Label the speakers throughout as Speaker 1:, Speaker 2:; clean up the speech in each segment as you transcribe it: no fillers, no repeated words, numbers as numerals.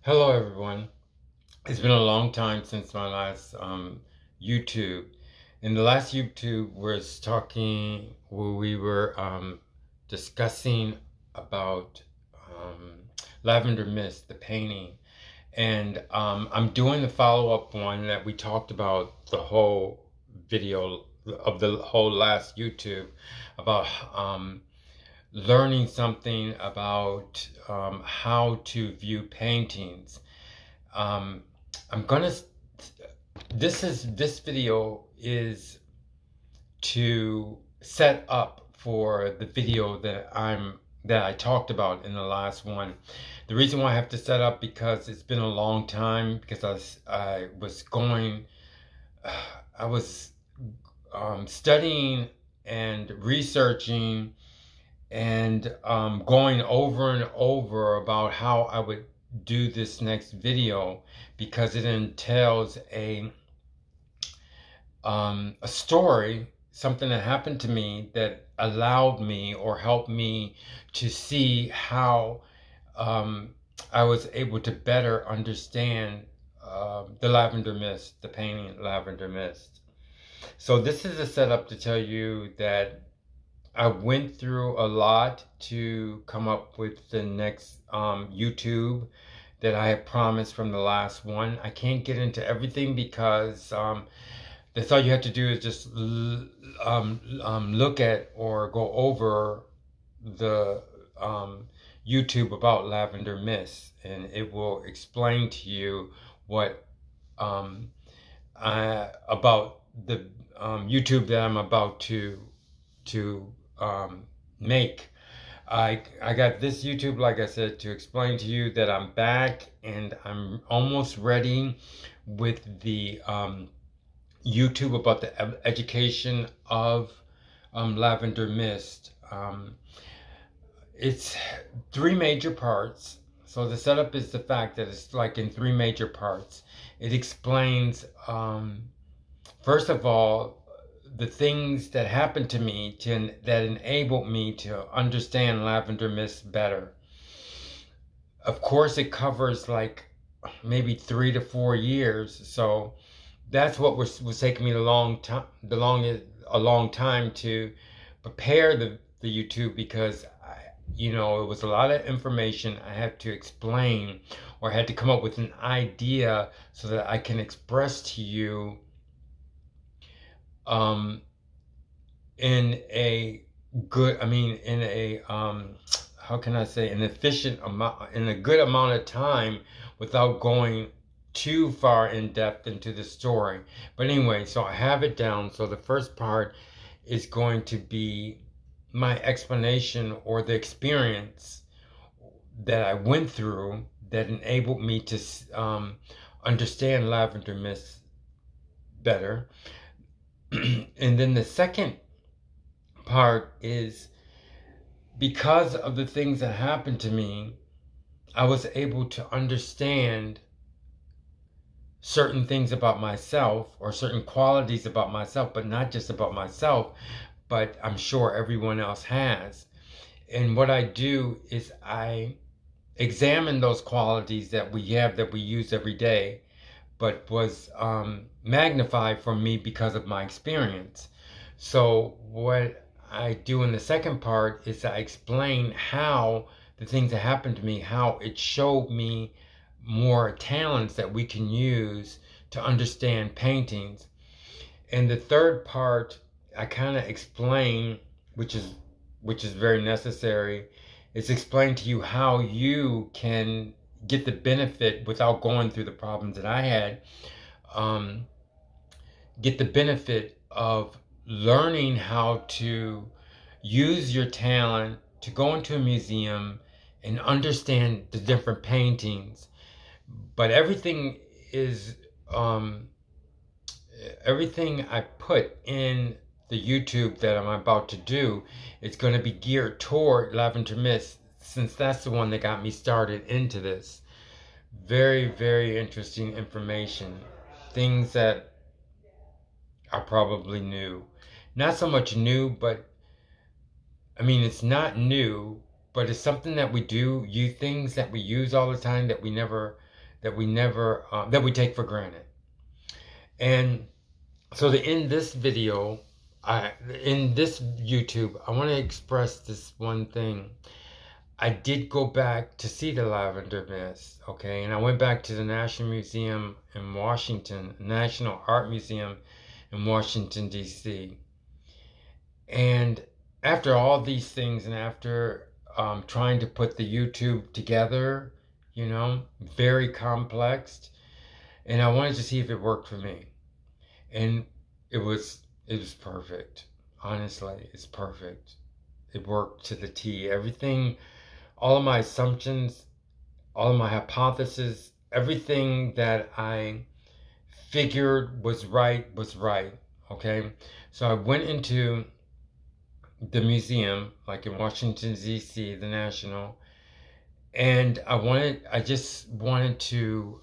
Speaker 1: Hello, everyone. It's been a long time since my last YouTube. In the last YouTube, was talking where we were discussing about Lavender Mist, the painting, and I'm doing the follow-up one that we talked about the whole video of the whole last YouTube about learning something about how to view paintings. Um, I'm gonna. This video is to set up for the video that I talked about in the last one. The reason why I have to set up because it's been a long time because I was going. I was studying and researching and going over and over about how I would do this next video because it entails a story, something that happened to me that allowed me or helped me to see how I was able to better understand the Lavender Mist, the painting Lavender Mist. So this is a setup to tell you that I went through a lot to come up with the next YouTube that I had promised from the last one. I can't get into everything because that's all you have to do is just look at or go over the YouTube about Lavender Mist, and it will explain to you what about the YouTube that I'm about to make. I got this YouTube, like I said, to explain to you that I'm back and I'm almost ready with the YouTube about the education of Lavender Mist. It's three major parts. So the setup is the fact that it's like in three major parts. It explains, first of all, the things that happened to me that enabled me to understand Lavender Mist better. Of course, it covers like maybe 3 to 4 years, so that's what was taking me a long time to prepare the YouTube because it was a lot of information I had to explain or I had to come up with an idea so that I can express to you in a good, in a, how can I say, an efficient amount, in a good amount of time without going too far in depth into the story. But anyway, so I have it down. So the first part is going to be my explanation or the experience that I went through that enabled me to understand Lavender Mist better. And then the second part is because of the things that happened to me, I was able to understand certain things about myself or certain qualities about myself, but not just about myself, but I'm sure everyone else has. And what I do is I examine those qualities that we have that we use every day, but was magnified for me because of my experience. So what I do in the second part is I explain how the things that happened to me, how it showed me more talents that we can use to understand paintings. And the third part, I kind of explain, which is very necessary, is explain to you how you can get the benefit without going through the problems that I had. Get the benefit of learning how to use your talent to go into a museum and understand the different paintings. But everything is everything I put in the YouTube that I'm about to do, it's going to be geared toward Lavender Mist, since that's the one that got me started into this. Very, very interesting information. Things that are probably new. Not so much new, but it's not new, but it's something that we do, things that we use all the time that we never that we never, that we take for granted. And so to end this video, in this YouTube, I want to express this one thing. I did go back to see the Lavender Mist, okay? And I went back to the National Museum in Washington, National Art Museum in Washington, D.C. And after all these things, and after trying to put the YouTube together, you know, very complex, and I wanted to see if it worked for me. And it was perfect. Honestly, it's perfect. It worked to the T. Everything, all of my assumptions, all of my hypotheses, everything that I figured was right, okay? So I went into the museum, like in Washington, D.C., the National, and I just wanted to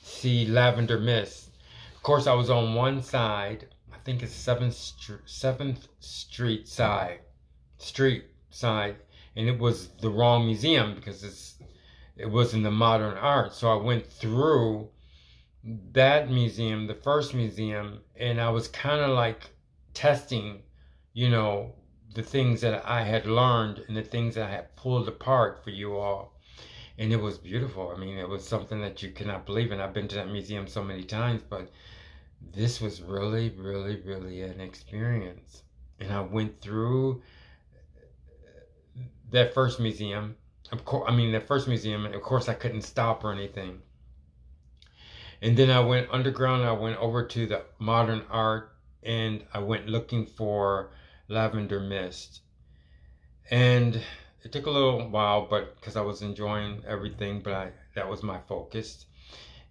Speaker 1: see Lavender Mist. Of course, I was on one side, I think it's 7th Street side, and it was the wrong museum because it was in the modern art. So I went through that museum, the first museum, and I was kind of like testing, you know, the things that I had learned and the things that I had pulled apart for you all. And it was beautiful. I mean, it was something that you cannot believe. And I've been to that museum so many times, but this was really, really, really an experience. And I went through that first museum. Of course, that first museum, and of course I couldn't stop or anything. And then I went underground, I went over to the modern art, and I went looking for Lavender Mist. And it took a little while, but because I was enjoying everything, but that was my focus.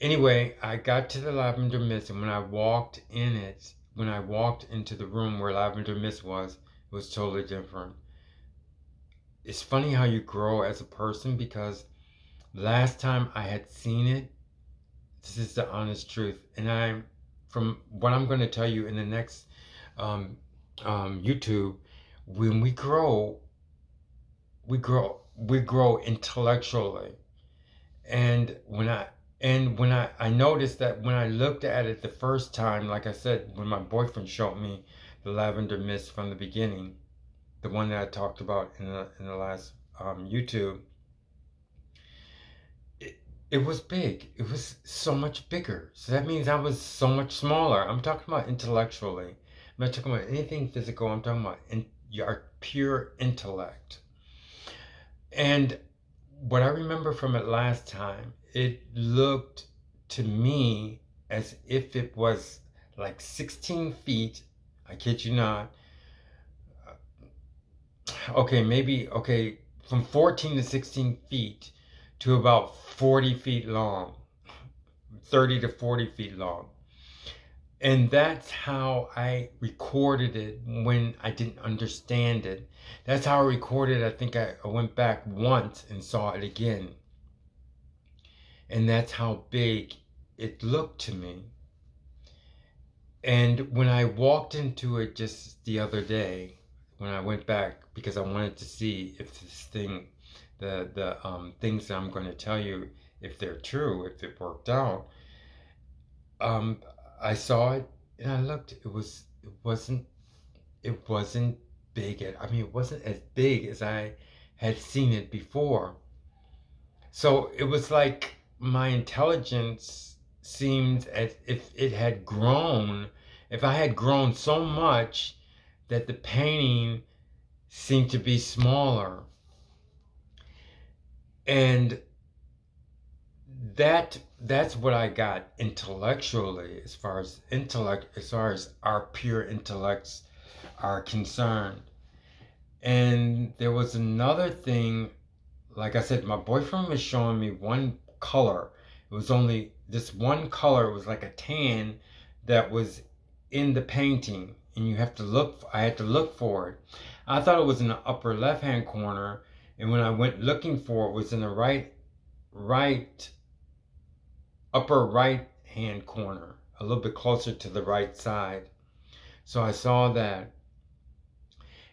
Speaker 1: Anyway, I got to the Lavender Mist, and when I walked into the room where Lavender Mist was, it was totally different. It's funny how you grow as a person, because last time I had seen it, this is the honest truth, and from what I'm going to tell you in the next YouTube, when we grow intellectually, and when I noticed that when I looked at it the first time, like I said, when my boyfriend showed me the Lavender Mist from the beginning, the one that I talked about in the last YouTube, it was big. It was so much bigger. So that means I was so much smaller. I'm talking about intellectually. I'm not talking about anything physical. I'm talking about your pure intellect. And what I remember from it last time, it looked to me as if it was like 16 feet. I kid you not. From 14 to 16 feet to about 40 feet long, 30 to 40 feet long. And that's how I recorded it when I didn't understand it. That's how I recorded it. I think I went back once and saw it again. And that's how big it looked to me. And when I walked into it just the other day, when I went back, because I wanted to see if this thing, the things that I'm going to tell you, if they're true, if it worked out, I saw it and I looked. It wasn't big. It wasn't as big as I had seen it before. So it was like my intelligence seemed as if it had grown. If I had grown so much that the painting seemed to be smaller. And that's what I got intellectually, as far as our pure intellects are concerned. And there was another thing, like I said, my boyfriend was showing me one color. It was only this one color. It was like a tan that was in the painting, and I had to look for it. I thought it was in the upper left-hand corner, and when I went looking for it, was in the upper right-hand corner, a little bit closer to the right side. So I saw that.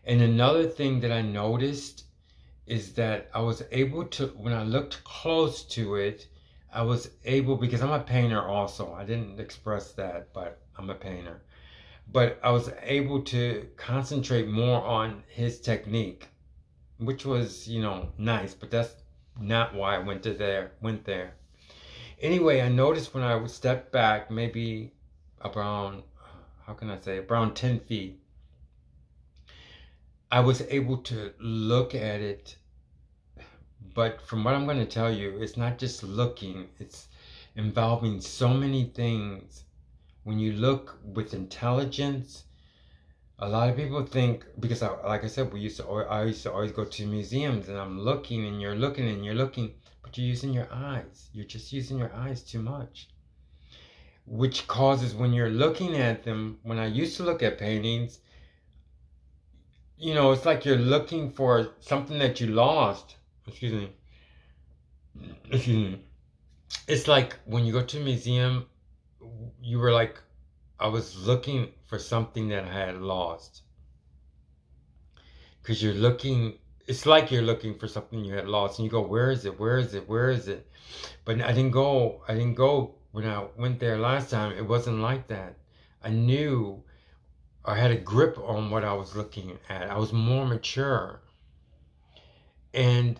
Speaker 1: And another thing that I noticed is that I was able to, when I looked close to it, I was able, because I'm a painter also. I didn't express that, but I'm a painter. But I was able to concentrate more on his technique, which was, nice, but that's not why I went there. Anyway, I noticed when I would step back, maybe around, how can I say, around 10 feet, I was able to look at it. But from what I'm going to tell you, it's not just looking, it's involving so many things. When you look with intelligence, a lot of people think, because like I said, I used to always go to museums and I'm looking and you're looking and you're looking, but you're using your eyes. You're just using your eyes too much. Which causes, when you're looking at them, when I used to look at paintings, it's like you're looking for something that you lost. Excuse me. It's like when you go to a museum, you were like, I was looking for something that I had lost. Because it's like you're looking for something you had lost. And you go, where is it? Where is it? Where is it? But I didn't go when I went there last time. It wasn't like that. I knew, I had a grip on what I was looking at. I was more mature. And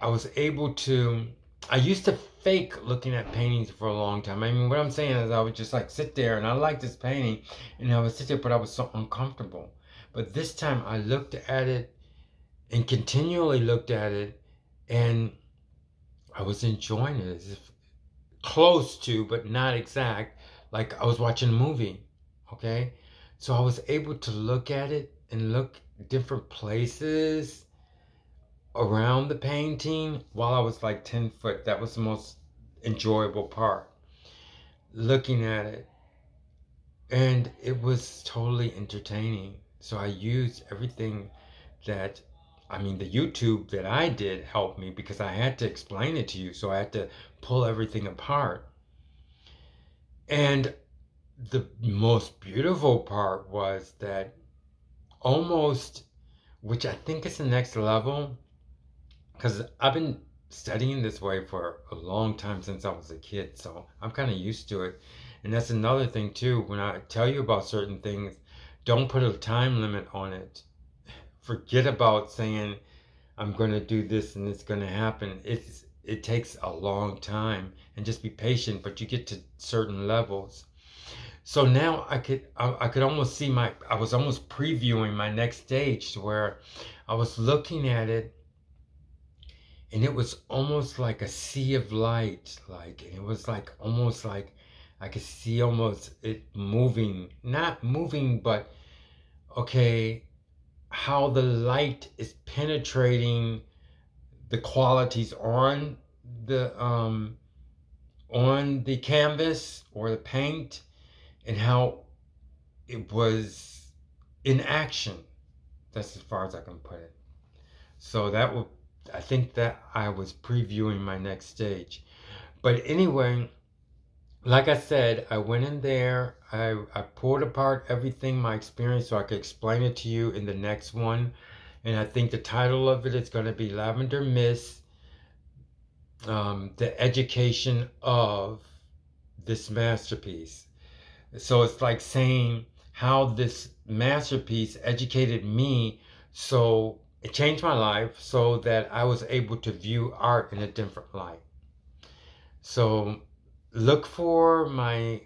Speaker 1: I was able to, I used to fake looking at paintings for a long time. I mean, what I'm saying is I would just like sit there and I like this painting and I would sit there, but I was so uncomfortable. But this time I looked at it and continually looked at it and I was enjoying it, as if close to, but not exact, like I was watching a movie, okay? So I was able to look at it and look different places around the painting while I was like 10 foot. That was the most enjoyable part, looking at it. And it was totally entertaining. So I used everything that, the YouTube that I did helped me, because I had to explain it to you. So I had to pull everything apart. And the most beautiful part was that almost, which I think is the next level, because I've been studying this way for a long time, since I was a kid, so I'm kind of used to it. And that's another thing too, when I tell you about certain things, don't put a time limit on it. Forget about saying, I'm going to do this and it's going to happen. It takes a long time, and just be patient, but you get to certain levels. So now I could almost see I was almost previewing my next stage, to where I was looking at it, and it was almost like a sea of light, it was like almost like I could see almost it moving, not moving, but okay, how the light is penetrating the qualities on the canvas or the paint, and how it was in action. That's as far as I can put it. So I think that I was previewing my next stage. But anyway, like I said, I went in there, I pulled apart everything, my experience, so I could explain it to you in the next one. And I think the title of it is going to be Lavender Mist, the education of this masterpiece. So it's like saying how this masterpiece educated me, so it changed my life, so that I was able to view art in a different light. So look for my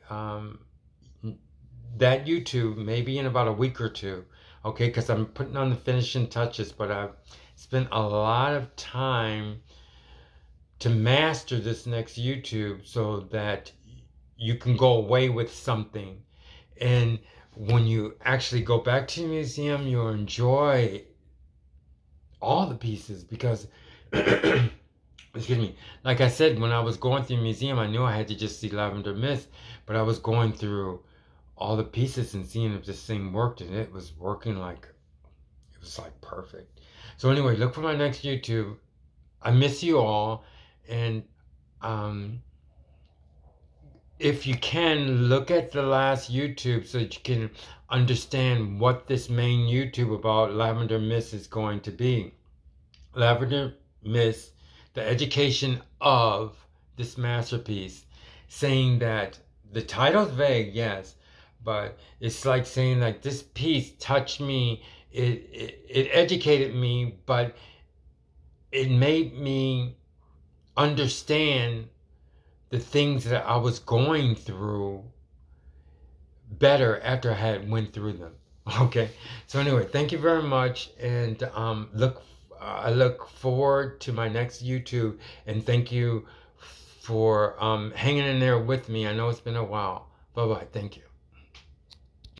Speaker 1: that YouTube maybe in about a week or two, okay? Because I'm putting on the finishing touches, but I've spent a lot of time to master this next YouTube, so that you can go away with something. And when you actually go back to the museum, you'll enjoy all the pieces, because excuse me, like I said, when I was going through the museum, I knew I had to just see Lavender Mist, but I was going through all the pieces and seeing if this thing worked, and it was working like, it was like perfect. So anyway, look for my next YouTube. I miss you all, and if you can, look at the last YouTube so that you can understand what this main YouTube about Lavender Mist is going to be. Lavender Mist, the education of this masterpiece, saying that the title's vague, yes, but it's like saying like this piece touched me, it educated me, but it made me understand the things that I was going through better after I had went through them. Okay, so anyway, thank you very much, and I look forward to my next YouTube, and thank you for hanging in there with me. I know it's been a while. Bye bye. Thank you.